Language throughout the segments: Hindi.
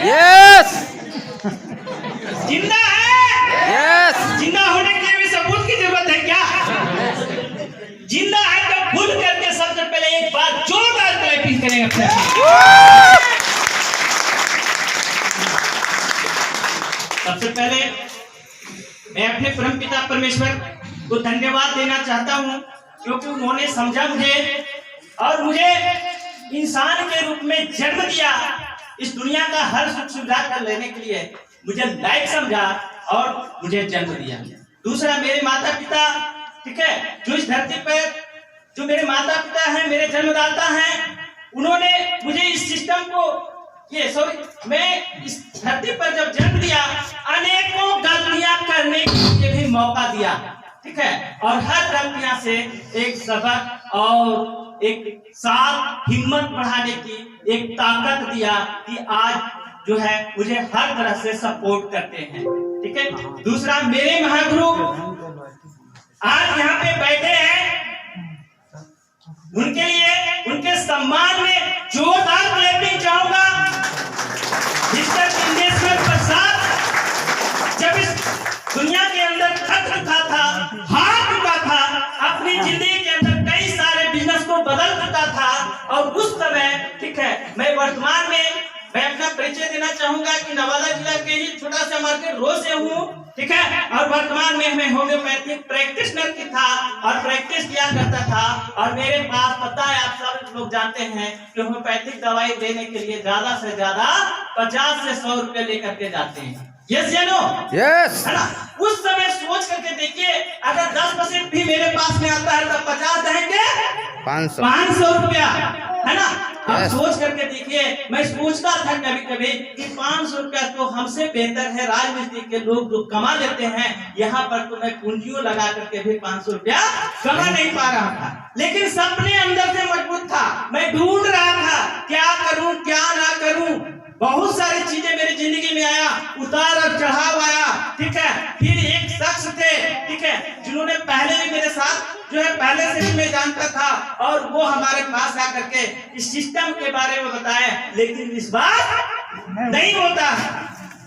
यस जिंदा है। यस जिंदा होने के लिए भी सबूत की जरूरत है क्या? जिंदा है तो खुल करके सबसे पहले एक बार जोरदार क्लैपिंग करेंगे अपने। सबसे पहले मैं अपने परमपिता परमेश्वर को धन्यवाद देना चाहता हूं, क्योंकि उन्होंने समझा मुझे और मुझे इंसान के रूप में जन्म दिया। इस दुनिया का हर सुख सुविधा कर लेने के लिए मुझे लायक समझा और मुझे जन्म दिया। दूसरा, मेरे माता पिता, ठीक है, जो इस धरती पर जो मेरे माता पिता हैं, मेरे जन्मदाता हैं, उन्होंने मुझे इस सिस्टम को मैं इस धरती पर जब जन्म दिया, अनेकों गलतियां करने के लिए भी मौका दिया, ठीक है, और हर गलतियां से एक सबक और एक साथ हिम्मत बढ़ाने की एक ताकत दिया कि आज जो है मुझे हर तरह से सपोर्ट करते हैं, ठीक है। दूसरा, मेरे महागुरु आज यहाँ पे बैठे हैं, उनके लिए उनके सम्मान में जोरदार क्लैपिंग चाहूंगा। मिस्टर इंदेश्वर प्रसाद जब इस दुनिया के अंदर थक चुका था, हार चुका था, अपनी जिंदगी के अंदर कई सारे बिजनेस को बदल चुका था, और उस समय, ठीक है, मैं वर्तमान में मैं अपना परिचय देना चाहूंगा कि नवादा जिला के ही छोटा सा मार्केट रोज से हूँ, ठीक है, और वर्तमान में मैं होम्योपैथिक प्रैक्टिशनर की था और प्रैक्टिस किया करता था। और मेरे पास पता है, आप सब लोग जानते हैं कि होम्योपैथिक दवाई देने के लिए ज्यादा से ज्यादा 50 से 100 रुपए लेकर के जाते हैं। यस या नो? यस, है ना? उस समय सोच करके देखिए, अगर 10% भी मेरे पास में आता है तो 50 देंगे 500 रुपया, है ना? आप सोच करके देखिए, मैं सोचता था कभी कभी कि 500 रुपया तो हमसे बेहतर है राजमिस्त्री के लोग जो कमा लेते हैं, यहाँ पर तो मैं पूंजियों लगा करके भी 500 रुपया कमा नहीं पा रहा था, लेकिन सपने अंदर से मजबूत था। मैं ढूंढ रहा था क्या करूं क्या ना करूं। बहुत सारी चीजें मेरी जिंदगी में आया, उतार और चढ़ाव आया, ठीक है। फिर एक शख्स थे, ठीक है, जिन्होंने पहले भी मेरे साथ जो है पहले से भी मैं जानता था, और वो हमारे पास आकर के इस सिस्टम के बारे में बताए, लेकिन विश्वास नहीं होता है,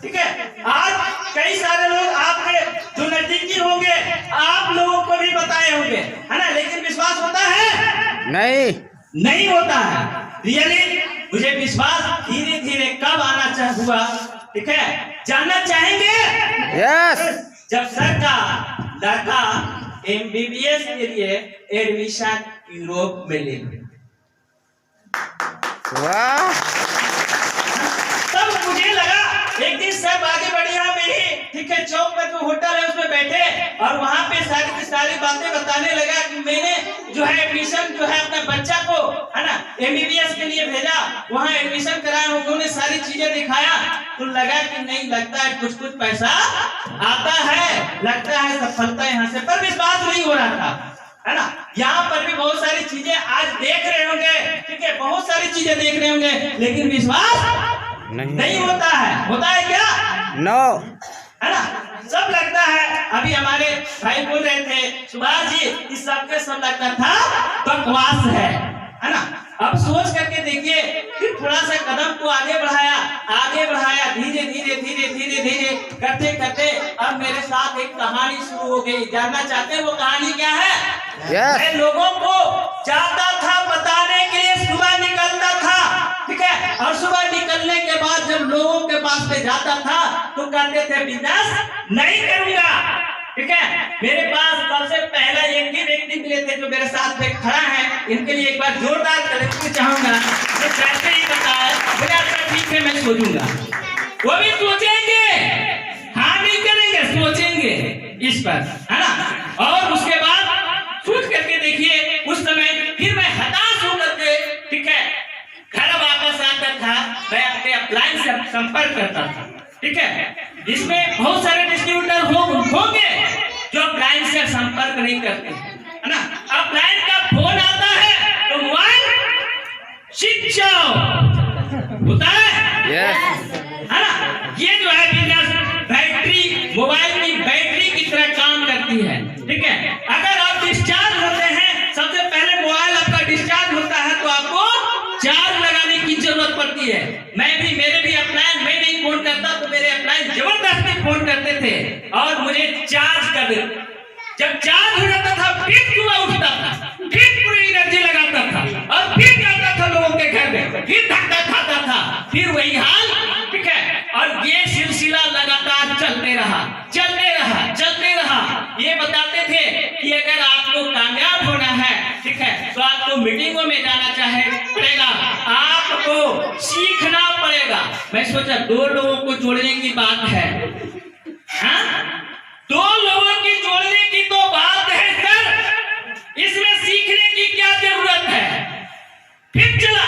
ठीक है। आज कई सारे लोग आपके जो नजदीकी होंगे, आप लोगों को भी बताए होंगे, है ना, लेकिन विश्वास होता है? नहीं होता है। रियली मुझे विश्वास धीरे धीरे कब आना हुआ, ठीक है, जानना चाहेंगे? यस। जब सर का लड़का MBBS के लिए एडमिशन यूरोप में ले, वाह, तब मुझे लगा एक दिन सब आगे बढ़िया में ही, ठीक है, चौक पर जो होटल है उसमें बैठे और वहां पे सारी की सारी बातें बताने लगा कि मैंने जो है एडमिशन जो है अपने बच्चा को, है ना, MBBS के लिए भेजा, वहां एडमिशन कराया, उन्होंने सारी चीजें दिखाया, तो लगा कि नहीं, लगता है कुछ कुछ पैसा आता है, लगता है सफलता यहाँ से, पर विश्वास नहीं हो रहा था, है ना। यहाँ पर भी बहुत सारी चीजें आज देख रहे होंगे, ठीक है, बहुत सारी चीजें देख रहे होंगे, लेकिन विश्वास नहीं होता है। होता है क्या? नो, है ना। सब लगता है, अभी हमारे भाई बोल रहे थे सुभाष जी, इस सबके सब लगता था बकवास है ना। अब सोच करके देखिए, फिर थोड़ा सा कदम को आगे बढ़ाया, धीरे धीरे धीरे धीरे धीरे करते करते अब मेरे साथ एक कहानी शुरू हो गई। जानना चाहते हैं वो कहानी क्या है? मैं लोगों को जाता था बताने के लिए, सुबह निकलता था, ठीक है, और सुबह निकलने के बाद जब लोगों के पास में जाता था तो कहते थे बिजनेस नहीं करूंगा, ठीक है। मेरे पास सबसे पहला एक ही व्यक्ति मिले थे जो मेरे साथ में खड़ा है, इनके लिए एक बार जोरदार ताली चाहूंगा। जो कहते ही बताया मुझे अच्छा ठीक है, मैं सोचूंगा, वो भी सोचेंगे, हाँ नहीं करेंगे, सोचेंगे इस पर, है ना। और उसके बाद सोच करके देखिए, उस समय फिर मैं हताश होकर के, ठीक है, घर वापस आता था, मैं अपने अपलाइन से संपर्क करता था, ठीक है। इसमें बहुत सारे डिस्ट्रीब्यूटर होंगे जो अपलाइन से संपर्क नहीं करते, है ना। अपलाइन का फोन आता है तो मोबाइल स्विच ऑफ होता है, है ना। ये जो है बिजनेस बैटरी, मोबाइल की बैटरी की तरह काम करती है, ठीक है। अगर आप डिस्चार्ज होते हैं, सबसे पहले मोबाइल आपका डिस्चार्ज होता है तो आपको चार्ज लगाने की जरूरत पड़ती है। मेरे भी अपलाइन मैं नहीं थे और मुझे चार्ज कर देते। जब चार्ज हो जाता था फिर सुबह उठता था, फिर पूरी एनर्जी लगाता था और फिर जाता था लोगों के घर में, फिर धक्का खाता था, फिर वही हाल, ठीक है। और ये सिलसिला लगातार चलते रहा। ये बताते थे कि अगर आपको कामयाब होना है, ठीक है, तो आपको मीटिंगों में जाना पड़ेगा, आपको सीखना पड़ेगा। मैं सोचा 2 लोगों को जोड़ने की बात है, हाँ? 2 लोगों की जोड़ने की तो बात है सर, इसमें सीखने की क्या जरूरत है? फिर चला,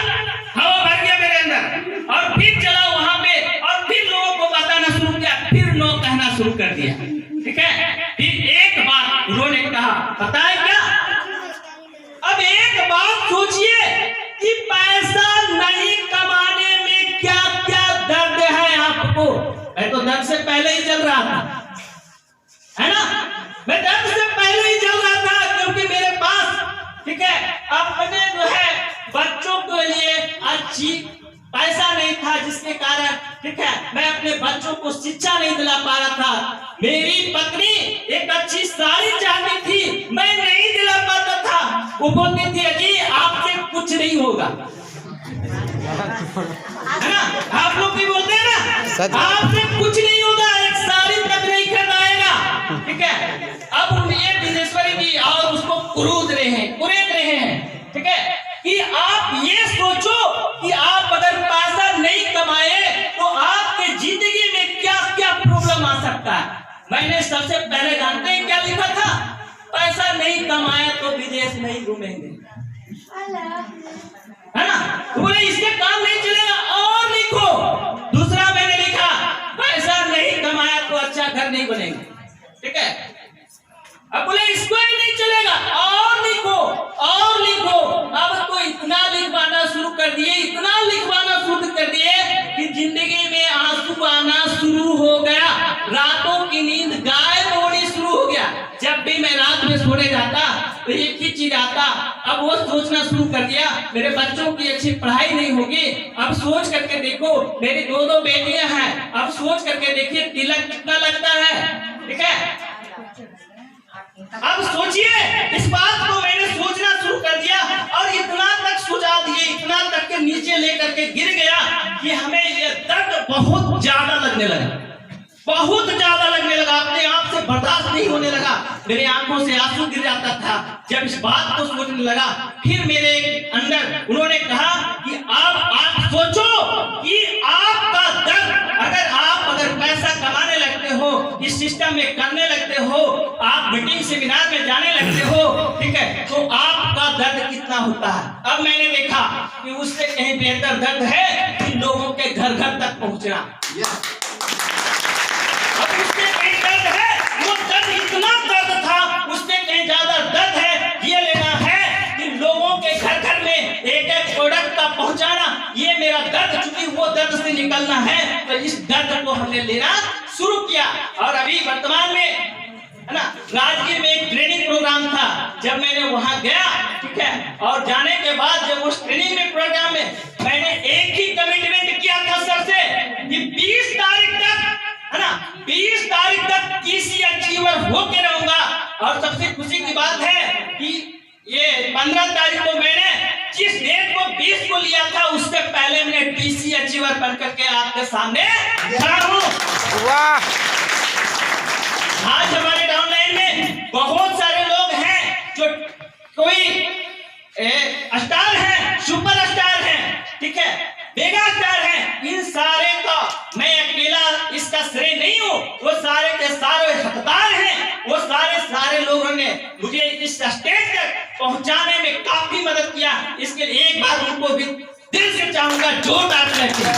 हवा भर गया मेरे अंदर और फिर चला वहां पे और फिर लोगों को बताना शुरू किया, फिर नो कहना शुरू कर दिया, ठीक है। फिर एक बात उन्होंने कहा, पता है क्या? अब एक बात सोचिए कि पैसा नहीं कमाने में क्या क्या दर्द है आपको। मैं तो दर्द से पहले ही चल रहा था, है ना? मैं दर्द से पहले ही चल रहा था, क्योंकि मेरे पास, ठीक है, अपने जो है बच्चों के लिए अच्छी पैसा नहीं था, जिसके कारण, ठीक है, मैं अपने बच्चों को शिक्षा नहीं दिला पा रहा था। मेरी पत्नी एक अच्छी साड़ी चाहती थी, मैं नहीं दिला पाता था। वो बोलती थी अजी आपसे कुछ नहीं होगा, है ना? आप लोग भी बोलते हैं ना, आपसे कुछ नहीं होगा, एक साड़ी तक नहीं खरीदाएगा, ठीक है। अब ये बिजनेसमैन की और उसको कुरेद रहे हैं, ठीक है, कि आप ये सोचो कि आप अगर पैसा नहीं कमाए तो आपके जिंदगी में क्या क्या प्रॉब्लम आ सकता है। मैंने सबसे पहले जानते हैं क्या लिखा था? पैसा नहीं कमाया तो विदेश नहीं घूमेंगे, है ना? बोले इसके काम नहीं चलेगा, और लिखो। दूसरा मैंने लिखा, पैसा नहीं कमाया तो अच्छा घर नहीं बनेंगे, ठीक है। अब बोले इसको ही नहीं चलेगा, और लिखो। अब तो इतना लिखवाना शुरू कर दिए कि जिंदगी में आंसू आना शुरू हो गया, रातों की नींद गायब होनी शुरू हो गया। जब भी मैं रात में सोने जाता तो एक ही चीज आता, अब वो सोचना शुरू कर दिया मेरे बच्चों की अच्छी पढ़ाई नहीं होगी। अब सोच करके देखो, मेरी 2 बेटियां हैं, अब सोच करके देखिए तिलक कितना लगता है, ठीक है। अब सोचिए, इस बात को मैंने सोचना शुरू कर दिया और इतना तक सुझा दिए, इतना तक के नीचे लेकर के गिर गया कि हमें ये दर्द बहुत ज्यादा लगने लगा, अपने आप से बर्दाश्त नहीं होने लगा। मेरे आंखों से आंसू गिर जाता था जब इस बात को सोचने लगा। फिर मेरे अंदर उन्होंने कहा कि आप सोचो कि आपका दर्द, अगर पैसा कमाने लगते हो, इस सिस्टम में करने लगते हो, आप मीटिंग सेमिनार में जाने लगते हो, ठीक है, तो आपका दर्द कितना होता है। अब मैंने देखा कि उससे कहीं बेहतर दर्द है कि लोगों के घर घर तक पहुंचना। अब उससे कहीं दर्द है, वो दर्द इतना दर्द था, उससे कहीं ज्यादा दर्द है ये लेना है कि लोगों के घर घर में एक प्रोडक्ट का पहुंचाना। ये मेरा दर्द, चूंकि वो दर्द से निकलना है तो इस दर्द को हमने लेना शुरू किया। और अभी वर्तमान में, है ना, राजगीर में एक ट्रेनिंग प्रोग्राम था। जब मैंने वहां गया, ठीक है, और जाने के बाद जब उस ट्रेनिंग में प्रोग्राम में मैंने एक ही कमिटमेंट किया था सर से कि 20 तारीख तक, है ना, 20 तारीख तक किसी अचीवर होके रहूंगा। और सबसे खुशी की बात है कि ये 15 तारीख को मैंने जिस डेट को 20 को लिया था, उससे पहले मैंने टीसी अचीवर बनकर के आपके सामने खड़ा हूं। वाह! आज हमारे डाउनलाइन में बहुत सारे लोग हैं जो कोई स्टार है, सुपर स्टार है, ठीक है, मेगा स्टार है। इन सारे का मैं अकेला इसका श्रेय नहीं हूँ, वो सारे के सारे हकदार हैं। वो सारे लोगों ने मुझे इस स्टेज तक पहुंचाने में काफी मदद किया। इसके लिए एक बार उनको भी दिल से चाहूंगा जोरदार तालियां।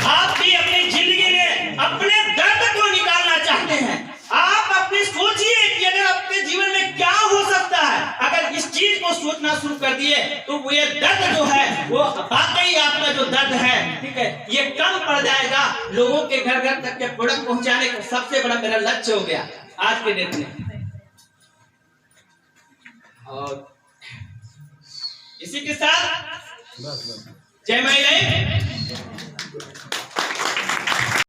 आप भी अपनी जिंदगी में अपने दर्द को निकालना चाहते हैं, आप अपनी सोचिए कि अगर आपके जीवन में क्या हो सकता है। अगर इस चीज को सोचना शुरू कर दिए तो वो ये दर्द जो है, वो वाकई आपका जो दर्द है, ठीक है, ये कम पड़ जाएगा। लोगों के घर घर तक के प्रोडक्ट पहुंचाने का सबसे बड़ा मेरा लक्ष्य हो गया आज के डेट में। और इसी के साथ जय माई लाइफ।